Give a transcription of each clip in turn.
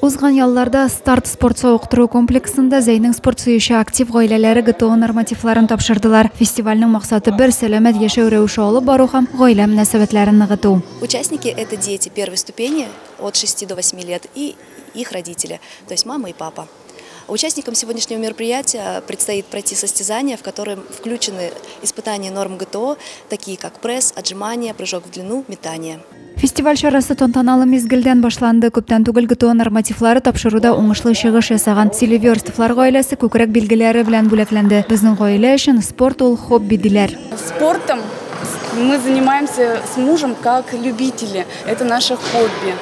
Узган ялларда старт спорт сауыктыруу комплексында Зәйнең спорт сөюче актив гаиләләре ГТО нормативларын тапшырдылар. Фестивальнең максаты бер сәламәт яшәү рәвеше алып бару һәм гаилә мөнәсәбәтләрен ныгыту. Участники – это дети первой ступени от 6 до 8 лет и их родители, то есть мама и папа. Участникам сегодняшнего мероприятия предстоит пройти состязания, в котором включены испытания норм ГТО, такие как пресс, отжимания, прыжок в длину, метание. Фестиваль чарасы тантаналы мезгилдән башланды. Күптән түгел ГТО нормативлары тапшыруда уңышлы чыгыш ясаган Селиверстовлар гаиләсе күкрәк билгеләре белән бүләкләнде. Безнең гаилә өчен спорт ул хобби диләр. Спортом мы занимаемся с мужем как любители. Это наше хобби.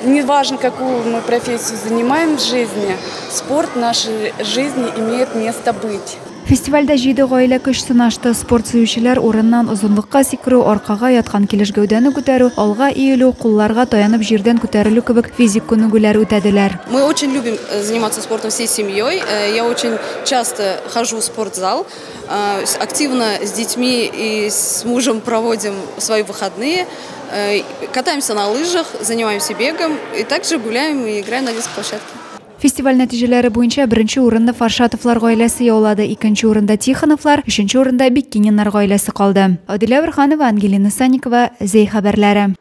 Неважно, какую мы профессию занимаем в жизни, спорт в нашей жизни имеет место быть. Фестивальдә 7 гаилә көч сынашты. Спорт сөючеләр урыннан озынлыкка сикерү, аркага яткан килеш гәүдәне күтәрү, алга иелү, кулларга таянып җирдән күтәрелү кебек физик күнегүләр үтәделәр. Мы очень любим заниматься спортом всей семьей. Я очень часто хожу в спортзал, активно с детьми и с мужем проводим свои выходные, катаемся на лыжах, занимаемся бегом и также гуляем и играем на детской площадке. Фестиваль нәтиҗәләре буенча беренче урынны Фаршатовлар гаиләсе яулады, икенче урында Тихоновлар, өченче урында Биккининнар гаиләсе калды. Адилә Верханова, Ангелина Санникова, Зәй хәбәрләре.